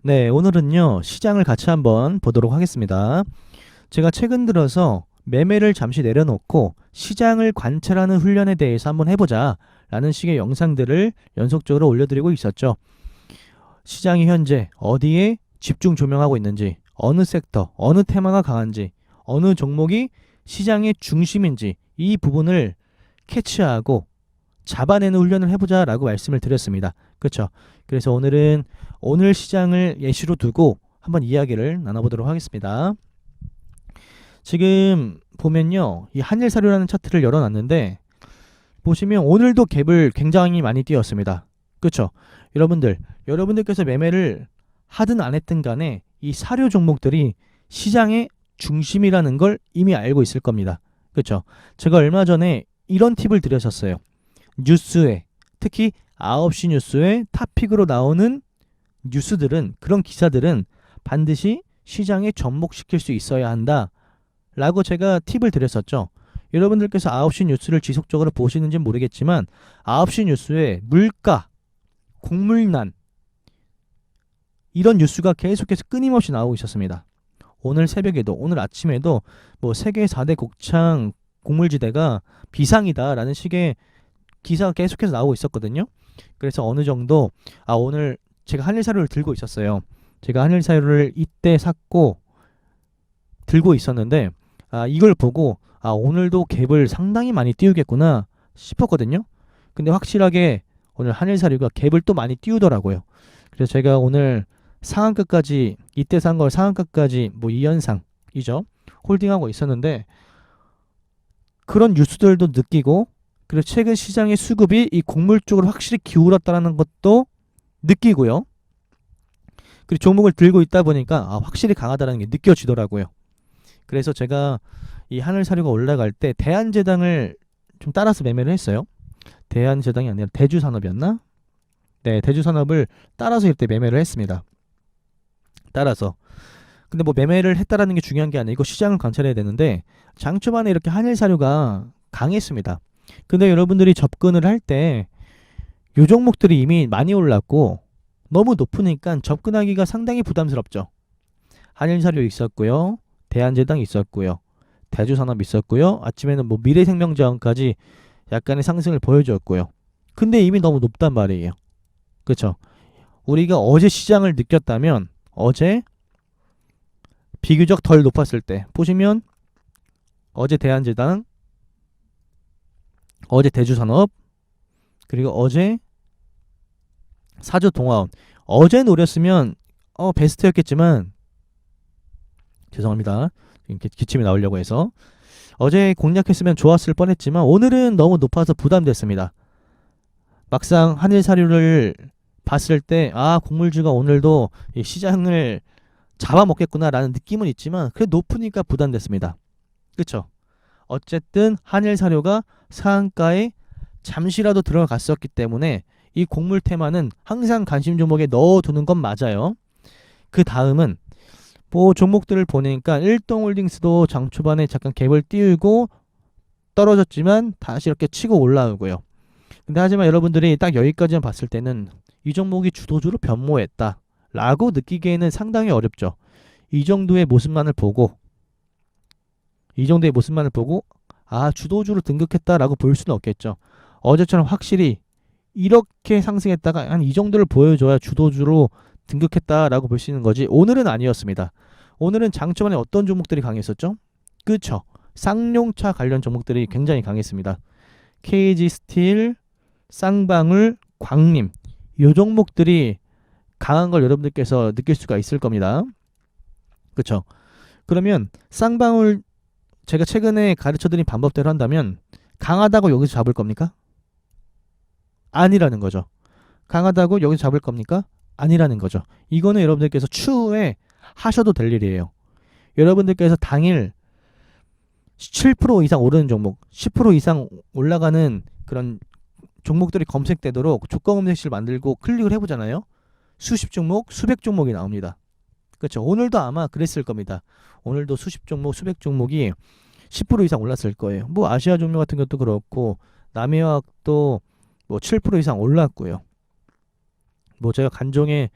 네, 오늘은요, 시장을 같이 한번 보도록 하겠습니다. 제가 최근 들어서 매매를 잠시 내려놓고 시장을 관찰하는 훈련에 대해서 한번 해보자 라는 식의 영상들을 연속적으로 올려드리고 있었죠. 시장이 현재 어디에 집중 조명하고 있는지, 어느 섹터, 어느 테마가 강한지, 어느 종목이 시장의 중심인지 이 부분을 캐치하고 잡아내는 훈련을 해보자 라고 말씀을 드렸습니다. 그렇죠? 그래서 오늘은 오늘 시장을 예시로 두고 한번 이야기를 나눠보도록 하겠습니다. 지금 보면요, 이 한일사료라는 차트를 열어놨는데 보시면 오늘도 갭을 굉장히 많이 띄웠습니다. 그렇죠? 여러분들께서 매매를 하든 안 했든 간에 이 사료 종목들이 시장의 중심이라는 걸 이미 알고 있을 겁니다. 그렇죠? 제가 얼마 전에 이런 팁을 드렸었어요. 뉴스에, 특히 9시 뉴스에 탑픽으로 나오는 뉴스들은, 그런 기사들은 반드시 시장에 접목시킬 수 있어야 한다 라고 제가 팁을 드렸었죠. 여러분들께서 9시 뉴스를 지속적으로 보시는지 모르겠지만 9시 뉴스에 물가, 곡물난 이런 뉴스가 계속해서 끊임없이 나오고 있었습니다. 오늘 새벽에도, 오늘 아침에도 뭐 세계 4대 곡창 곡물지대가 비상이다 라는 식의 기사가 계속해서 나오고 있었거든요. 그래서 어느 정도 오늘 제가 한일사료를 들고 있었어요. 제가 한일사료를 이때 샀고 들고 있었는데 이걸 보고 오늘도 갭을 상당히 많이 띄우겠구나 싶었거든요. 근데 확실하게 오늘 한일사료가 갭을 또 많이 띄우더라고요. 그래서 제가 오늘 상한가까지, 이때 산 걸 상한가까지 뭐 2연상이죠, 홀딩하고 있었는데 그런 뉴스들도 느끼고, 그리고 최근 시장의 수급이 이 곡물 쪽으로 확실히 기울었다는 것도 느끼고요. 그리고 종목을 들고 있다 보니까 확실히 강하다는 게 느껴지더라고요. 그래서 제가 이 하늘사료가 올라갈 때 대한제당을 좀 따라서 매매를 했어요. 대한제당이 아니라 대주산업이었나? 네, 대주산업을 따라서 이때 매매를 했습니다. 따라서. 근데 뭐 매매를 했다라는 게 중요한 게 아니고 시장을 관찰해야 되는데 장 초반에 이렇게 한일사료가 강했습니다. 근데 여러분들이 접근을 할 때 요 종목들이 이미 많이 올랐고 너무 높으니까 접근하기가 상당히 부담스럽죠. 한일사료 있었고요, 대한제당 있었고요, 대주산업 있었고요, 아침에는 뭐 미래생명자원까지 약간의 상승을 보여줬고요. 근데 이미 너무 높단 말이에요. 그렇죠? 우리가 어제 시장을 느꼈다면 어제 비교적 덜 높았을 때 보시면 어제 대한제당, 어제 대주산업, 그리고 어제 사주동아원, 어제 노렸으면 베스트였겠지만, 죄송합니다, 기침이 나오려고 해서, 어제 공략했으면 좋았을 뻔했지만 오늘은 너무 높아서 부담됐습니다. 막상 한일사료를 봤을 때 곡물주가 오늘도 이 시장을 잡아먹겠구나라는 느낌은 있지만 그래 높으니까 부담됐습니다. 그쵸? 어쨌든 한일사료가 상한가에 잠시라도 들어갔었기 때문에 이 곡물 테마는 항상 관심 종목에 넣어두는 건 맞아요. 그 다음은 뭐 종목들을 보니까 일동홀딩스도 장 초반에 잠깐 갭을 띄우고 떨어졌지만 다시 이렇게 치고 올라오고요. 근데 하지만 여러분들이 딱 여기까지만 봤을 때는 이 종목이 주도주로 변모했다 라고 느끼기에는 상당히 어렵죠. 이 정도의 모습만을 보고 주도주로 등극했다라고 볼 수는 없겠죠. 어제처럼 확실히 이렇게 상승했다가 한 이 정도를 보여줘야 주도주로 등극했다라고 볼 수 있는 거지, 오늘은 아니었습니다. 오늘은 장초반에 어떤 종목들이 강했었죠? 그쵸? 쌍용차 관련 종목들이 굉장히 강했습니다. KG스틸, 쌍방울, 광림, 이 종목들이 강한 걸 여러분들께서 느낄 수가 있을 겁니다. 그쵸? 그러면 쌍방울, 제가 최근에 가르쳐드린 방법대로 한다면 강하다고 여기서 잡을 겁니까? 아니라는 거죠. 강하다고 여기서 잡을 겁니까? 아니라는 거죠. 이거는 여러분들께서 추후에 하셔도 될 일이에요. 여러분들께서 당일 7% 이상 오르는 종목, 10% 이상 올라가는 그런 종목들이 검색되도록 조건 검색실 만들고 클릭을 해보잖아요. 수십 종목, 수백 종목이 나옵니다. 그렇죠? 오늘도 아마 그랬을 겁니다. 오늘도 수십 종목, 수백 종목이 10% 이상 올랐을 거예요. 뭐 아시아 종목 같은 것도 그렇고 남해화학도 뭐 7% 이상 올랐고요. 뭐 제가 간종에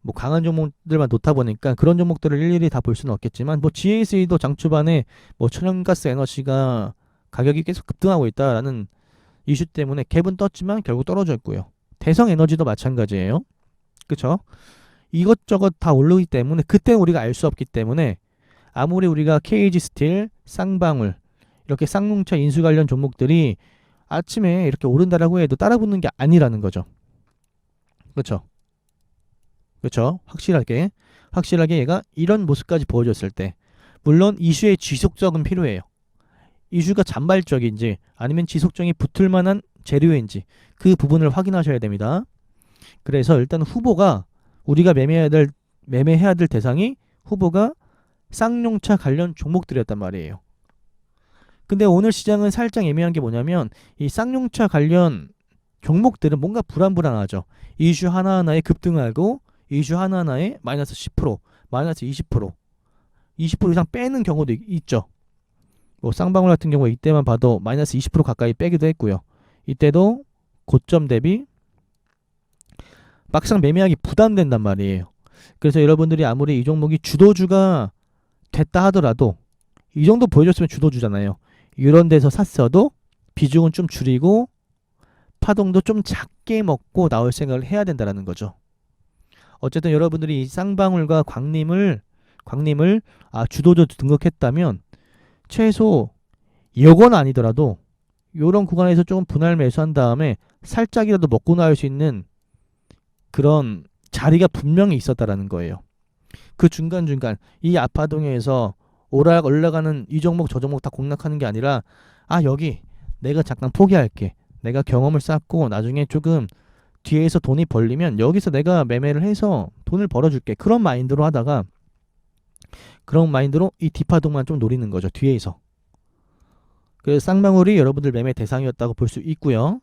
뭐 강한 종목들만 놓다 보니까 그런 종목들을 일일이 다 볼 수는 없겠지만 뭐 GSE도 장초반에 뭐 천연가스 에너지가 가격이 계속 급등하고 있다라는 이슈 때문에 갭은 떴지만 결국 떨어져 있고요. 대성 에너지도 마찬가지예요. 그쵸? 이것저것 다 오르기 때문에 그때 우리가 알 수 없기 때문에 아무리 우리가 KG 스틸, 쌍방울 이렇게 쌍용차 인수 관련 종목들이 아침에 이렇게 오른다라고 해도 따라붙는 게 아니라는 거죠. 그렇죠? 그렇죠? 확실하게 얘가 이런 모습까지 보여줬을 때 물론 이슈의 지속적은 필요해요. 이슈가 잔발적인지 아니면 지속적이 붙을 만한 재료인지 그 부분을 확인하셔야 됩니다. 그래서 일단 후보가 우리가 매매해야 될 대상이 후보가 쌍용차 관련 종목들이었단 말이에요. 근데 오늘 시장은 살짝 애매한 게 뭐냐면 이 쌍용차 관련 종목들은 뭔가 불안불안하죠. 이슈 하나하나에 급등하고 이슈 하나하나에 마이너스 10%, 마이너스 20% 이상 빼는 경우도 있죠. 뭐 쌍방울 같은 경우에 이때만 봐도 마이너스 20% 가까이 빼기도 했고요. 이때도 고점 대비 막상 매매하기 부담된단 말이에요. 그래서 여러분들이 아무리 이 종목이 주도주가 됐다 하더라도 이 정도 보여줬으면 주도주잖아요. 이런 데서 샀어도 비중은 좀 줄이고 파동도 좀 작게 먹고 나올 생각을 해야 된다는 거죠. 어쨌든 여러분들이 이 쌍방울과 광림을 주도주 등록했다면 최소 이건 아니더라도 이런 구간에서 조금 분할 매수한 다음에 살짝이라도 먹고 나올 수 있는 그런 자리가 분명히 있었다라는 거예요. 그 중간중간 이 아파동에서 올라가는 이 종목 저 종목 다 공략하는 게 아니라 여기 내가 잠깐 포기할게. 내가 경험을 쌓고 나중에 조금 뒤에서 돈이 벌리면 여기서 내가 매매를 해서 돈을 벌어줄게. 그런 마인드로 하다가 그런 마인드로 이 뒷파동만 좀 노리는 거죠. 뒤에서. 그래서 쌍방울이 여러분들 매매 대상이었다고 볼 수 있고요.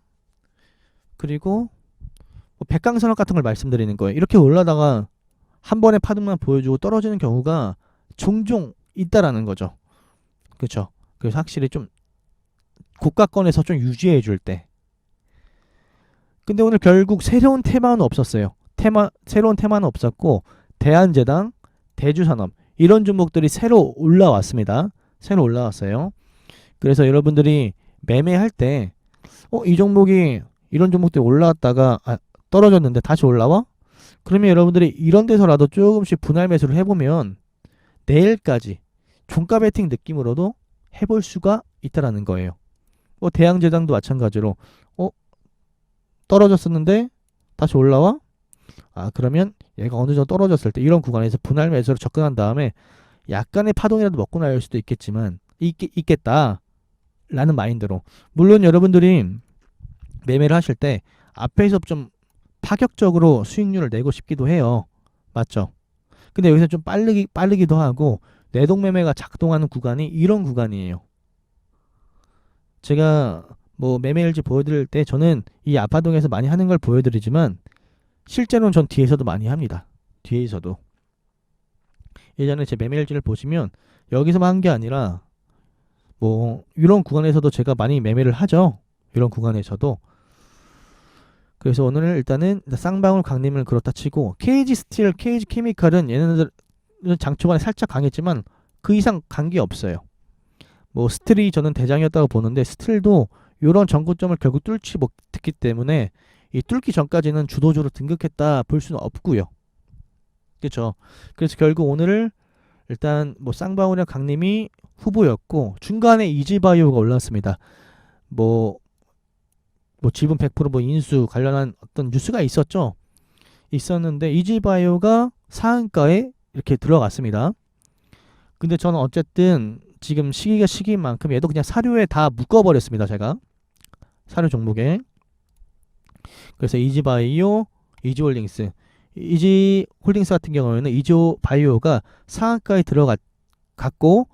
그리고 백강선악 같은 걸 말씀드리는 거예요. 이렇게 올라다가 한 번에 파동만 보여주고 떨어지는 경우가 종종 있다라는 거죠. 그렇죠? 그래서 확실히 좀 고가권에서 좀 유지해 줄 때. 근데 오늘 결국 새로운 테마는 없었어요. 새로운 테마는 없었고 대한제당, 대주산업 이런 종목들이 새로 올라왔습니다. 새로 올라왔어요. 그래서 여러분들이 매매할 때 이 종목이 이런 종목들이 올라왔다가 떨어졌는데 다시 올라와? 그러면 여러분들이 이런 데서라도 조금씩 분할 매수를 해보면 내일까지 종가 베팅 느낌으로도 해볼 수가 있다라는 거예요. 대양제당도 마찬가지로 떨어졌었는데 다시 올라와? 그러면 얘가 어느 정도 떨어졌을 때 이런 구간에서 분할 매수로 접근한 다음에 약간의 파동이라도 먹고 나올 수도 있겠지만 있겠다 라는 마인드로. 물론 여러분들이 매매를 하실 때 앞에서 좀 파격적으로 수익률을 내고 싶기도 해요. 맞죠? 근데 여기서 좀 빠르기도 하고 내동매매가 작동하는 구간이 이런 구간이에요. 제가 매매일지 보여드릴 때 저는 이 아파동에서 많이 하는 걸 보여드리지만 실제로는 전 뒤에서도 많이 합니다. 뒤에서도. 예전에 제 매매일지를 보시면 여기서만 한 게 아니라 이런 구간에서도 제가 많이 매매를 하죠. 이런 구간에서도. 그래서 오늘은 일단은 쌍방울 강림을 그렇다 치고 KG 스틸, KG 케미칼은 얘네들은 장초반에 살짝 강했지만 그 이상 간 게 없어요. 스틸이 저는 대장이었다고 보는데 스틸도 이런 전고점을 결국 뚫지 못했기 때문에 이 뚫기 전까지는 주도주로 등극했다 볼 수는 없고요. 그렇죠. 그래서 결국 오늘을 일단 쌍방울이랑 강림이 후보였고 중간에 이지바이오가 올랐습니다. 지분 100% 인수 관련한 어떤 뉴스가 있었는데 이지바이오가 상한가에 이렇게 들어갔습니다. 근데 저는 어쨌든 지금 시기가 시기인 만큼 얘도 그냥 사료에 다 묶어버렸습니다. 제가 사료 종목에. 그래서 이지바이오, 이지홀딩스 같은 경우에는 이지바이오가 상한가에 들어갔고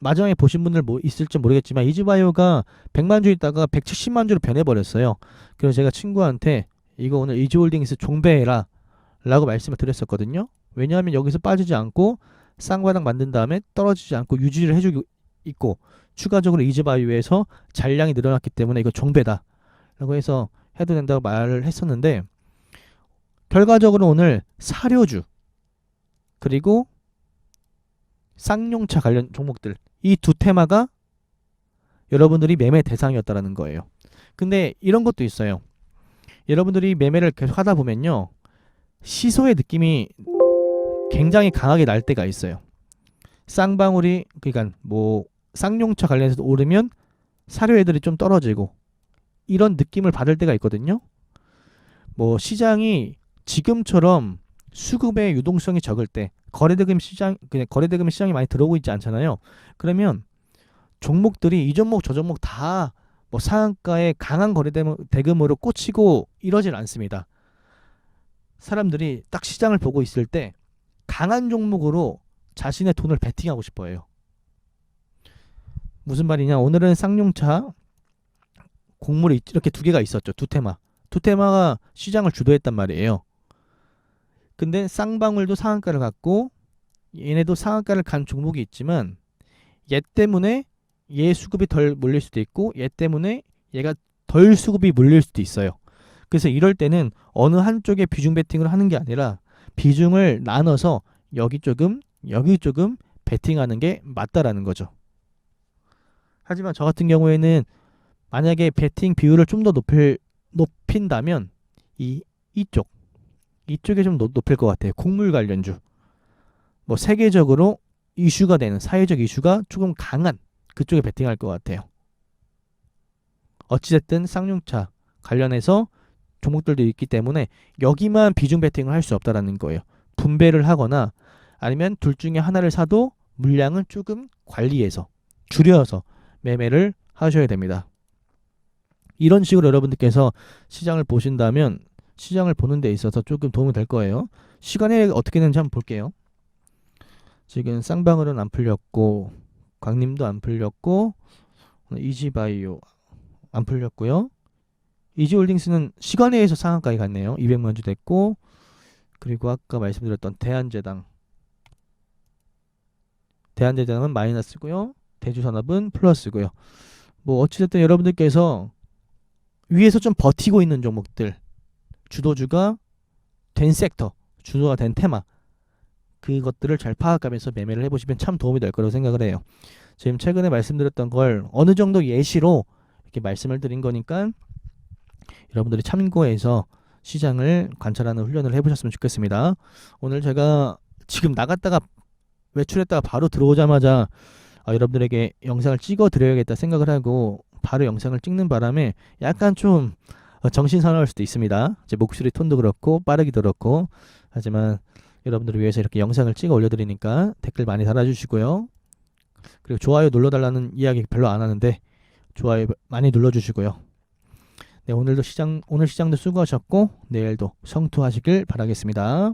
마지막에 보신 분들 있을지 모르겠지만 이지바이오가 100만 주 있다가 170만 주로 변해버렸어요. 그래서 제가 친구한테 이거 오늘 이지홀딩스 종배해라 라고 말씀을 드렸었거든요. 왜냐하면 여기서 빠지지 않고 쌍바닥 만든 다음에 떨어지지 않고 유지를 해주고 있고 추가적으로 이지바이오에서 잔량이 늘어났기 때문에 이거 종배다 라고 해서 해도 된다고 말을 했었는데 결과적으로 오늘 사료주 그리고 쌍용차 관련 종목들 이 두 테마가 여러분들이 매매 대상이었다라는 거예요. 근데 이런 것도 있어요. 여러분들이 매매를 계속 하다 보면요, 시소의 느낌이 굉장히 강하게 날 때가 있어요. 쌍방울이 그러니까 뭐 쌍용차 관련해서 오르면 사료 애들이 좀 떨어지고 이런 느낌을 받을 때가 있거든요. 뭐 시장이 지금처럼 수급의 유동성이 적을 때 거래대금 시장이 많이 들어오고 있지 않잖아요. 그러면 종목들이 이 종목 저 종목 다 뭐 상한가에 강한 거래대금으로 꽂히고 이러질 않습니다. 사람들이 딱 시장을 보고 있을 때 강한 종목으로 자신의 돈을 베팅하고 싶어 해요. 무슨 말이냐? 오늘은 쌍용차 곡물이 이렇게 두 개가 있었죠. 두 테마가 시장을 주도했단 말이에요. 근데 쌍방울도 상한가를 갔고 얘네도 상한가를 간 종목이 있지만 얘 때문에 얘 수급이 덜 몰릴 수도 있고 얘 때문에 얘가 덜 수급이 몰릴 수도 있어요. 그래서 이럴 때는 어느 한쪽에 비중 베팅을 하는 게 아니라 비중을 나눠서 여기 조금 여기 조금 베팅하는 게 맞다라는 거죠. 하지만 저 같은 경우에는 만약에 베팅 비율을 좀 더 높인다면 이쪽에 좀 높일 것 같아요. 곡물 관련주. 뭐 세계적으로 이슈가 되는 사회적 이슈가 조금 강한 그쪽에 베팅할 것 같아요. 어찌됐든 쌍용차 관련해서 종목들도 있기 때문에 여기만 비중 베팅을 할 수 없다라는 거예요. 분배를 하거나 아니면 둘 중에 하나를 사도 물량을 조금 관리해서 줄여서 매매를 하셔야 됩니다. 이런 식으로 여러분들께서 시장을 보신다면 시장을 보는 데 있어서 조금 도움이 될 거예요. 시간이 어떻게 되는지 한번 볼게요. 지금 쌍방울은 안 풀렸고 광림도 안 풀렸고 이지바이오 안 풀렸고요. 이지홀딩스는 시간외에서 상한가에 갔네요. 200만 주 됐고 그리고 아까 말씀드렸던 대한제당은 마이너스고요. 대주산업은 플러스고요. 뭐 어찌됐든 여러분들께서 위에서 좀 버티고 있는 종목들 주도주가 된 섹터 주도가 된 테마 그것들을 잘 파악하면서 매매를 해보시면 참 도움이 될 거라고 생각을 해요. 지금 최근에 말씀드렸던 걸 어느 정도 예시로 이렇게 말씀을 드린 거니까 여러분들이 참고해서 시장을 관찰하는 훈련을 해보셨으면 좋겠습니다. 오늘 제가 지금 나갔다가 외출했다가 바로 들어오자마자 여러분들에게 영상을 찍어 드려야겠다 생각을 하고 바로 영상을 찍는 바람에 약간 좀 정신 사나울 수도 있습니다. 제 목소리 톤도 그렇고 빠르기도 그렇고 하지만 여러분들을 위해서 이렇게 영상을 찍어 올려드리니까 댓글 많이 달아주시고요. 그리고 좋아요 눌러달라는 이야기 별로 안 하는데 좋아요 많이 눌러주시고요. 네, 오늘 시장도 수고하셨고 내일도 성투하시길 바라겠습니다.